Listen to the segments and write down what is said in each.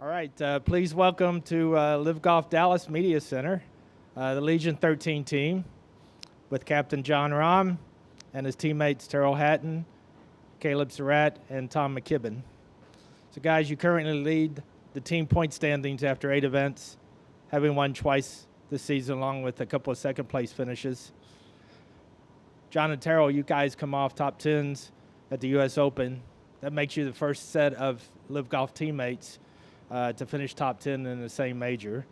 All right, please welcome to LIV Golf Dallas Media Center, the Legion 13 team with Captain Jon Rahm and his teammates Tyrrell Hatton, Caleb Surratt, and Tom McKibben. So guys, you currently lead the team point standings after 8 events, having won twice this season along with a couple of second place finishes. Jon and Tyrrell, you guys come off top 10s at the U.S. Open. That makes you the first set of LIV Golf teammates to finish top 10 in the same major.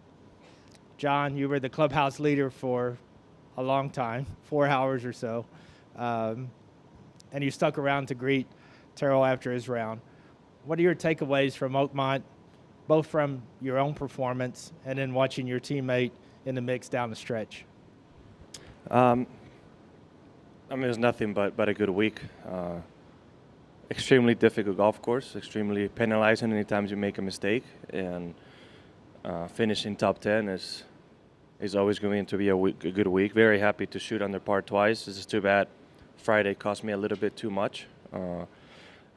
Jon, you were the clubhouse leader for a long time, 4 hours or so, and you stuck around to greet Tyrrell after his round. What are your takeaways from Oakmont, both from your own performance and then watching your teammate in the mix down the stretch? I mean, it was nothing but a good week. Extremely difficult golf course, extremely penalizing anytime you make a mistake, and finishing top 10 is always going to be a good week. Very happy to shoot under par twice. This is too bad Friday cost me a little bit too much. And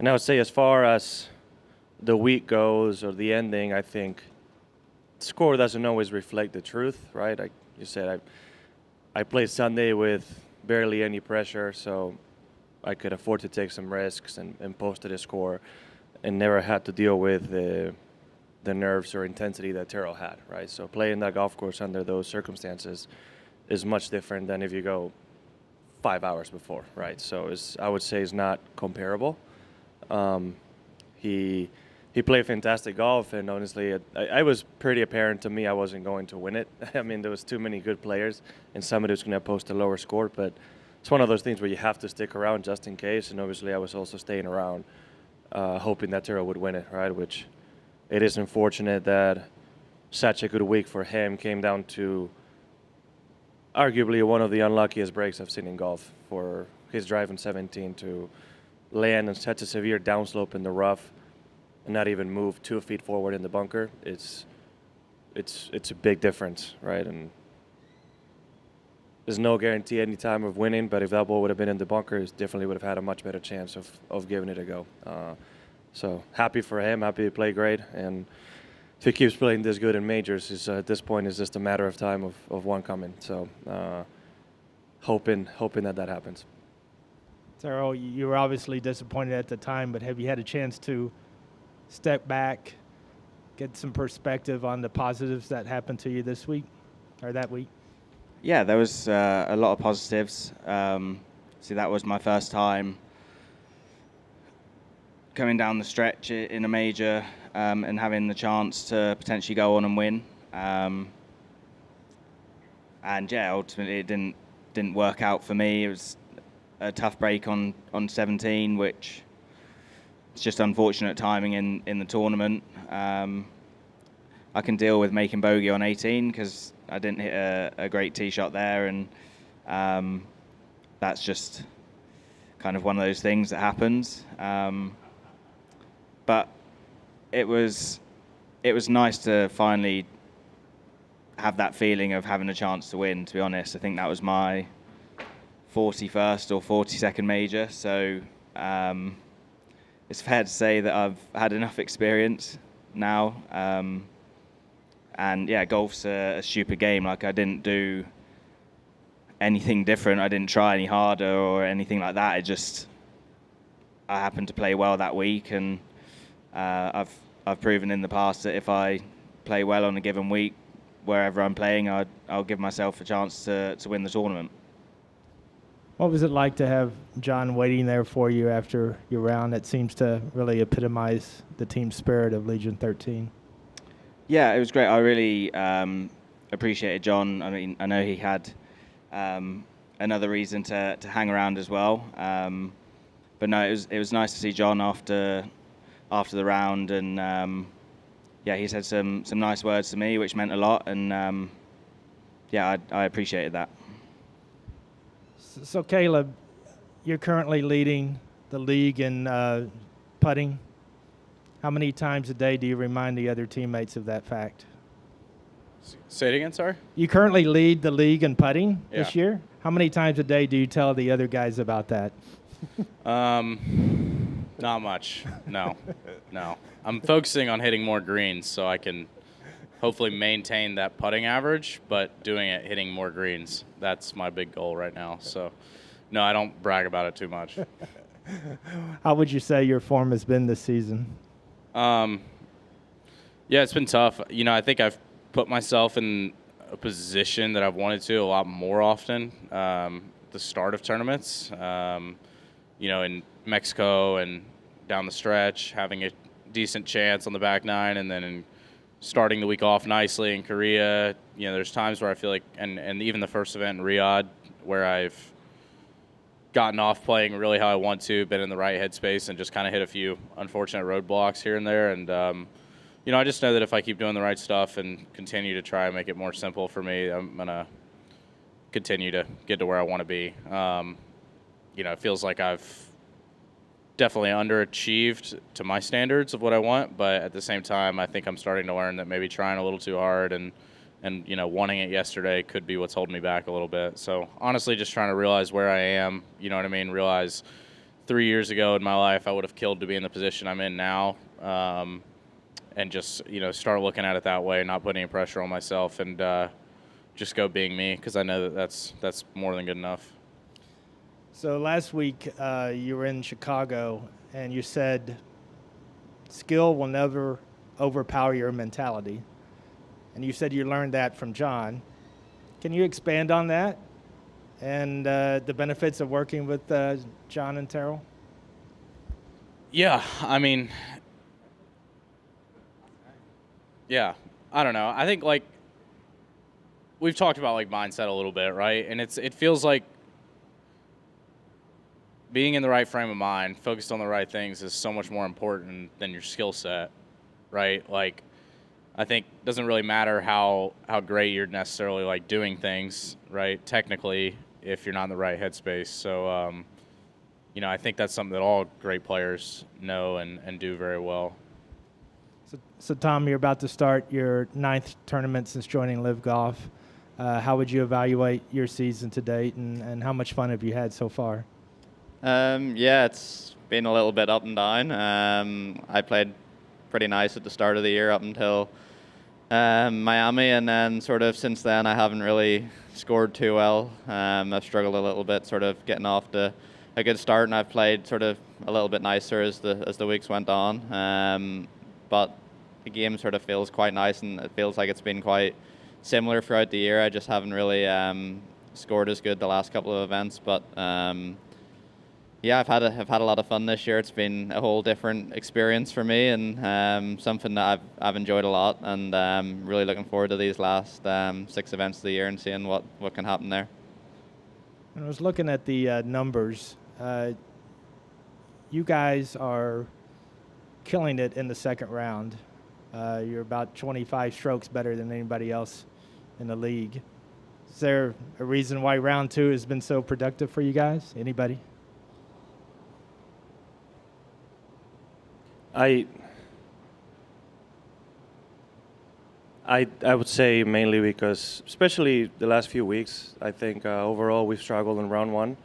I would say as far as the week goes or the ending, I think score doesn't always reflect the truth, right? Like you said, I played Sunday with barely any pressure, so I could afford to take some risks and posted a score and never had to deal with the nerves or intensity that Tyrrell had, right? So playing that golf course under those circumstances is much different than if you go 5 hours before, right? So I would say it's not comparable. He played fantastic golf, and honestly, I was pretty apparent to me I wasn't going to win it. I mean, there was too many good players, and somebody was going to post a lower score, but it's one of those things where you have to stick around just in case, and obviously I was also staying around hoping that Tyrrell would win it, right? Which it is unfortunate that such a good week for him came down to arguably one of the unluckiest breaks I've seen in golf, for his drive in 17 to land on such a severe downslope in the rough and not even move 2 feet forward in the bunker. It's a big difference, right? And there's no guarantee any time of winning, but if that ball would have been in the bunker, he definitely would have had a much better chance of giving it a go. So happy for him, happy to play great, and if he keeps playing this good in majors, at this point it's just a matter of time of one coming. So hoping that happens. Tyrrell, you were obviously disappointed at the time, but have you had a chance to step back, get some perspective on the positives that happened to you this week or that week? Yeah, there was a lot of positives. So that was my first time coming down the stretch in a major and having the chance to potentially go on and win. And yeah, ultimately it didn't work out for me. It was a tough break on 17, which it's just unfortunate timing in the tournament. I can deal with making bogey on 18 because I didn't hit a great tee shot there, and that's just kind of one of those things that happens. But it was nice to finally have that feeling of having a chance to win, to be honest. I think that was my 41st or 42nd major, so it's fair to say that I've had enough experience now. And yeah, golf's a stupid game. Like, I didn't do anything different. I didn't try any harder or anything like that. I happened to play well that week, and I've proven in the past that if I play well on a given week, wherever I'm playing, I'll give myself a chance to win the tournament. What was it like to have Jon waiting there for you after your round? That seems to really epitomize the team spirit of Legion 13. Yeah, it was great. I really appreciated Jon. I mean, I know he had another reason to hang around as well. But no, it was nice to see Jon after the round, and yeah, he said some nice words to me, which meant a lot, and yeah, I appreciated that. So Caleb, you're currently leading the league in putting. How many times a day do you remind the other teammates of that fact? Say it again, sorry? You currently lead the league in putting this Yeah. year. How many times a day do you tell the other guys about that? Not much. No. I'm focusing on hitting more greens so I can hopefully maintain that putting average, but doing it, hitting more greens. That's my big goal right now. So, no, I don't brag about it too much. How would you say your form has been this season? Yeah, it's been tough. I think I've put myself in a position that I've wanted to a lot more often. The start of tournaments, in Mexico and down the stretch, having a decent chance on the back nine, and then starting the week off nicely in Korea. There's times where I feel like, and even the first event in Riyadh, where I've gotten off playing really how I want to, been in the right headspace, and just kind of hit a few unfortunate roadblocks here and there. And, I just know that if I keep doing the right stuff and continue to try and make it more simple for me, I'm going to continue to get to where I want to be. It feels like I've definitely underachieved to my standards of what I want, but at the same time, I think I'm starting to learn that maybe trying a little too hard and wanting it yesterday could be what's holding me back a little bit. So honestly, just trying to realize where I am, realize 3 years ago in my life, I would have killed to be in the position I'm in now, and just, start looking at it that way, not putting any pressure on myself, and just go being me, because I know that that's more than good enough. So last week you were in Chicago, and you said skill will never overpower your mentality. And you said you learned that from Jon. Can you expand on that and the benefits of working with Jon and Tyrrell? Yeah, I don't know. I think, we've talked about, mindset a little bit, right? And it feels like being in the right frame of mind, focused on the right things, is so much more important than your skill set, right? I think it doesn't really matter how great you're necessarily, doing things, right, technically, if you're not in the right headspace. So, I think that's something that all great players know and do very well. So Tom, you're about to start your 9th tournament since joining LIV Golf. How would you evaluate your season to date, and how much fun have you had so far? It's been a little bit up and down. I played pretty nice at the start of the year up until Miami, and then sort of since then I haven't really scored too well. I've struggled a little bit sort of getting off to a good start, and I've played sort of a little bit nicer as the weeks went on. But the game sort of feels quite nice, and it feels like it's been quite similar throughout the year. I just haven't really scored as good the last couple of events, but I've had a lot of fun this year. It's been a whole different experience for me, and something that I've enjoyed a lot, and really looking forward to these last 6 events of the year and seeing what can happen there. And I was looking at the numbers. You guys are killing it in the second round. You're about 25 strokes better than anybody else in the league. Is there a reason why round 2 has been so productive for you guys? Anybody? I would say mainly because, especially the last few weeks, I think overall we've struggled in round 1.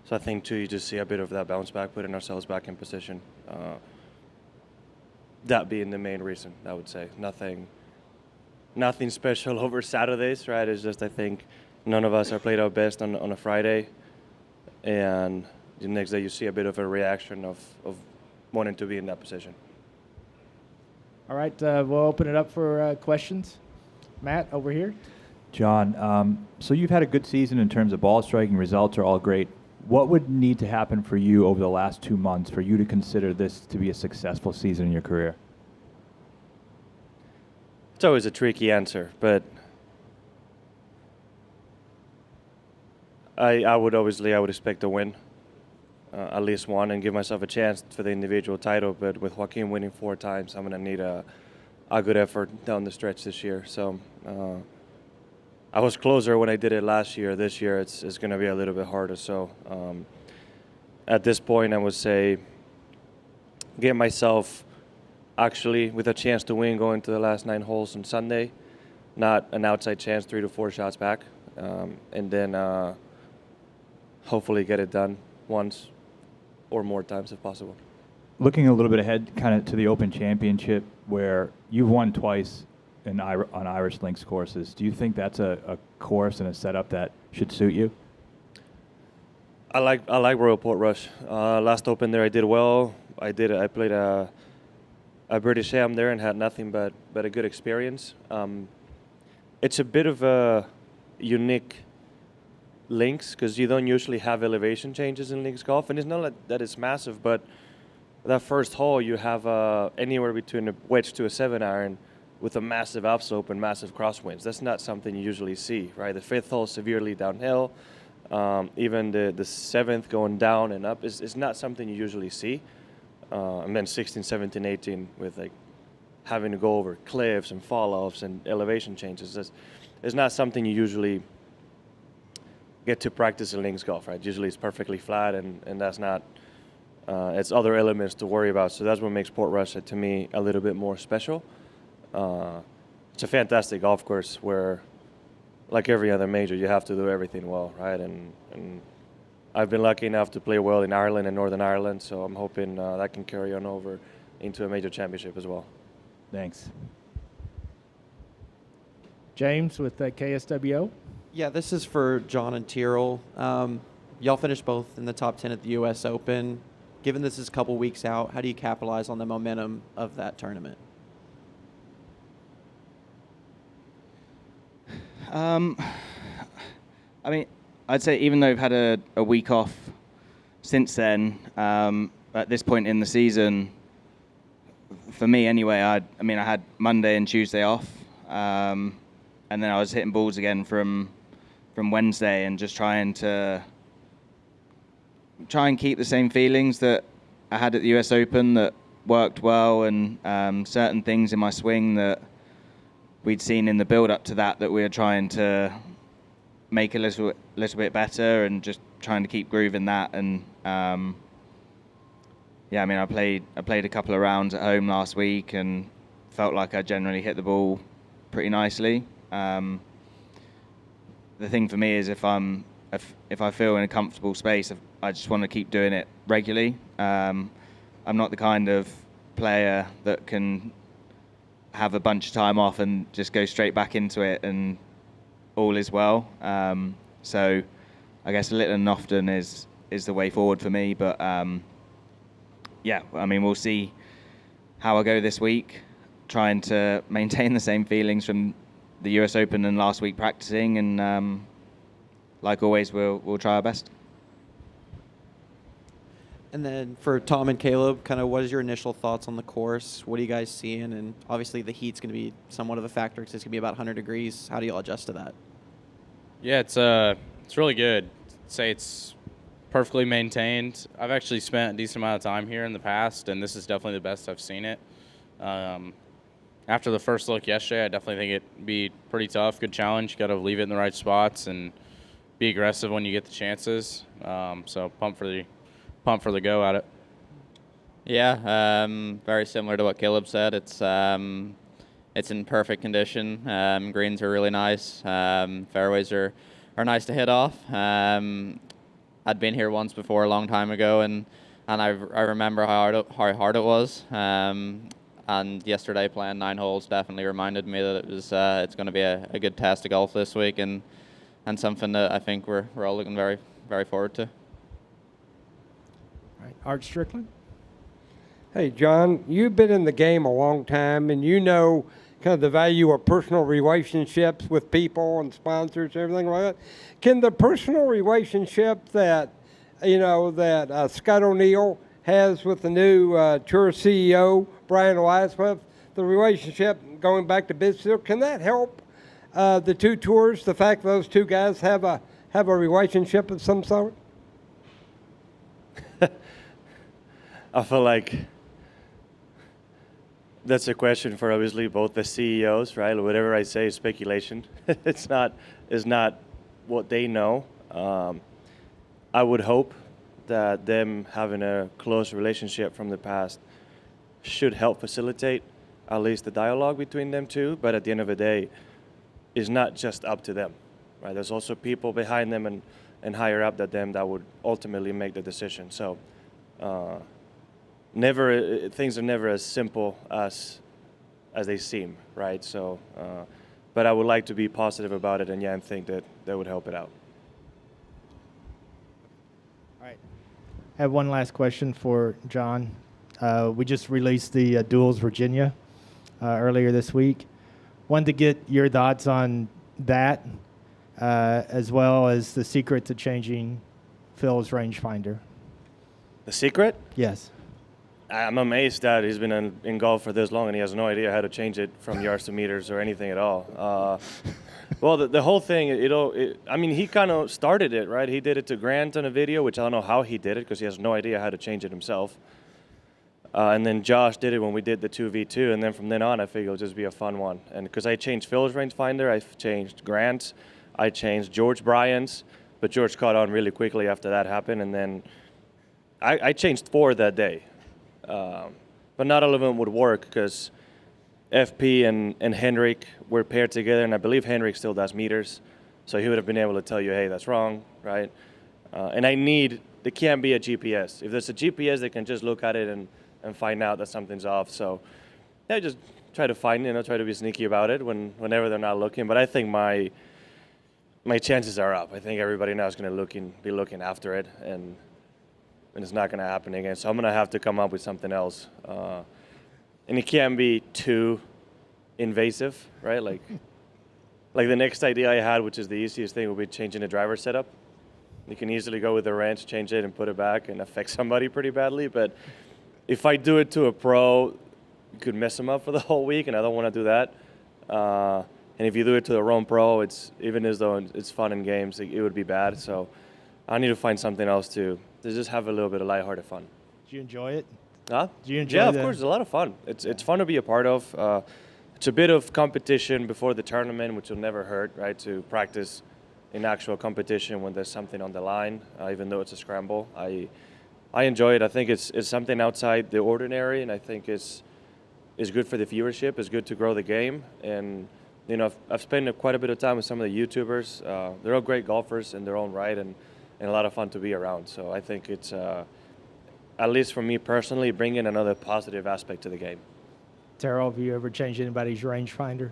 So I think too, you just see a bit of that bounce back, putting ourselves back in position. That being the main reason, I would say. Nothing special over Saturdays, right? It's just I think none of us are played our best on a Friday, and the next day you see a bit of a reaction of wanting to be in that position. All right, we'll open it up for questions. Matt, over here. Jon, so you've had a good season in terms of ball striking. Results are all great. What would need to happen for you over the last 2 months for you to consider this to be a successful season in your career? It's always a tricky answer, but I would expect to win at least one and give myself a chance for the individual title. But with Joaquin winning 4 times, I'm going to need a good effort down the stretch this year. So I was closer when I did it last year. This year it's going to be a little bit harder. So at this point, I would say get myself actually with a chance to win going to the last 9 holes on Sunday, not an outside chance 3 to 4 shots back, and then hopefully get it done once or more times if possible. looking a little bit ahead, kind of to the Open Championship, where you've won twice on Irish Links courses. Do you think that's a course and a setup that should suit you? I like Royal Portrush. Last Open there, I did well. I played a British Am there and had nothing but a good experience. It's a bit of a unique links because you don't usually have elevation changes in links golf, and it's not that it's massive, but that first hole you have anywhere between a wedge to a 7-iron with a massive upslope and massive crosswinds. That's not something you usually see, right? The 5th hole severely downhill. Even the 7th going down and up is not something you usually see. And then 16, 17, 18 with like having to go over cliffs and fall-offs and elevation changes. It's not something you usually get to practice in links golf, right? Usually it's perfectly flat, and that's not, it's other elements to worry about. So that's what makes Portrush, to me, a little bit more special. It's a fantastic golf course where, like every other major, you have to do everything well, right? And I've been lucky enough to play well in Ireland and Northern Ireland, so I'm hoping that can carry on over into a major championship as well. Thanks. James with the KSWO. Yeah, this is for Jon and Tyrrell. Y'all finished both in the top 10 at the U.S. Open. Given this is a couple weeks out, how do you capitalize on the momentum of that tournament? I mean, I'd say even though we've had a week off since then, at this point in the season, for me anyway, I had Monday and Tuesday off, and then I was hitting balls again from Wednesday and just try and keep the same feelings that I had at the US Open that worked well, and certain things in my swing that we'd seen in the build-up to that we were trying to make a little bit better, and just trying to keep grooving that. And yeah, I mean, I played a couple of rounds at home last week and felt like I generally hit the ball pretty nicely. The thing for me is if I feel in a comfortable space, I just want to keep doing it regularly. I'm not the kind of player that can have a bunch of time off and just go straight back into it and all is well. So I guess little and often is the way forward for me. But yeah, I mean, we'll see how I go this week, trying to maintain the same feelings from the US Open and last week practicing, and like always, we'll try our best. And then for Tom and Caleb, kind of what is your initial thoughts on the course? What are you guys seeing? And obviously the heat's going to be somewhat of a factor because it's going to be about 100 degrees. How do you all adjust to that? Yeah, it's really good. I'd say it's perfectly maintained. I've actually spent a decent amount of time here in the past, and this is definitely the best I've seen it. After the first look yesterday, I definitely think it'd be pretty tough. Good challenge. You got to leave it in the right spots and be aggressive when you get the chances. So pumped for the go at it. Yeah, very similar to what Caleb said. It's in perfect condition. Greens are really nice. Fairways are nice to hit off. I'd been here once before a long time ago, and I remember how hard it was. And yesterday playing 9 holes definitely reminded me that it's going to be a good test of golf this week, and something that I think we're all looking very, very forward to. All right, Art Strickland. Hey, Jon, you've been in the game a long time, and you know kind of the value of personal relationships with people and sponsors and everything like that. Can the personal relationship that Scott O'Neill has with the new tour CEO, Brian Laswith, the relationship going back to business, can that help the two tours, the fact that those two guys have a relationship of some sort? I feel like that's a question for obviously both the CEOs, right? Whatever I say is speculation. It's not what they know. I would hope that them having a close relationship from the past should help facilitate at least the dialogue between them two. But at the end of the day, it's not just up to them, right? There's also people behind them and higher up than them that would ultimately make the decision. So things are never as simple as they seem, right? So, but I would like to be positive about it, and yeah, I think that would help it out. All right. I have one last question for Jon. We just released the Duels Virginia earlier this week. Wanted to get your thoughts on that, as well as the secret to changing Phil's rangefinder. The secret? Yes. I'm amazed that he's been in golf for this long and he has no idea how to change it from yards to meters or anything at all. Well, the whole thing, I mean, he kind of started it, right? He did it to Grant on a video, which I don't know how he did it because he has no idea how to change it himself. And then Josh did it when we did the 2v2, and then from then on, I figured it'll just be a fun one. And because I changed Phil's rangefinder, I've changed Grant's, I changed George Bryan's, but George caught on really quickly after that happened, and then I changed 4 that day. But not all of them would work because FP and Henrik were paired together, and I believe Henrik still does meters, so he would have been able to tell you, hey, that's wrong, right? And there can't be a GPS. If there's a GPS, they can just look at it and find out that something's off. So yeah, just try to find, try to be sneaky about it whenever they're not looking. But I think my chances are up. I think everybody now is going to be looking after it, and it's not going to happen again. So I'm going to have to come up with something else. And it can't be too invasive, right? Like the next idea I had, which is the easiest thing, would be changing the driver setup. You can easily go with the wrench, change it, and put it back and affect somebody pretty badly. But if I do it to a pro, you could mess them up for the whole week, and I don't want to do that. And if you do it to the wrong pro, even as though it's fun in games, it would be bad. So I need to find something else to just have a little bit of lighthearted fun. Did you enjoy it? Huh? Did you enjoy Yeah, of course. It's a lot of fun. It's fun to be a part of. It's a bit of competition before the tournament, which will never hurt, right? To practice in actual competition when there's something on the line, even though it's a scramble. I enjoy it. I think it's something outside the ordinary, and I think it's good for the viewership. It's good to grow the game, and I've spent quite a bit of time with some of the YouTubers. They're all great golfers in their own right, and a lot of fun to be around. So I think it's, at least for me personally, bringing another positive aspect to the game. Tyrrell, have you ever changed anybody's rangefinder?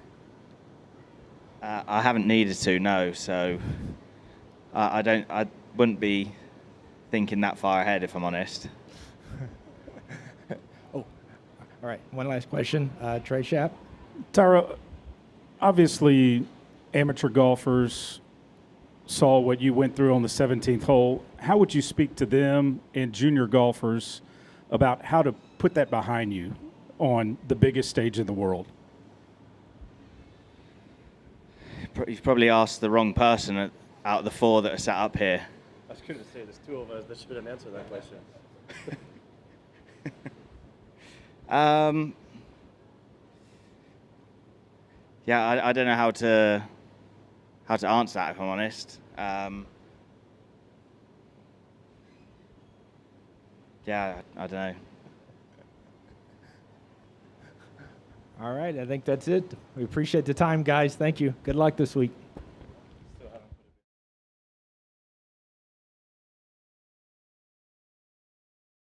I haven't needed to, no. So I wouldn't be thinking that far ahead, if I'm honest. Oh, all right. One last question, Trey Schapp. Tyrrell, obviously, amateur golfers saw what you went through on the 17th hole. How would you speak to them and junior golfers about how to put that behind you on the biggest stage in the world? You've probably asked the wrong person out of the 4 that are sat up here. I was going to say, there's 2 of us that shouldn't answer that question. Yeah, I don't know how to answer that, if I'm honest. Yeah, I don't know. All right, I think that's it. We appreciate the time, guys. Thank you. Good luck this week.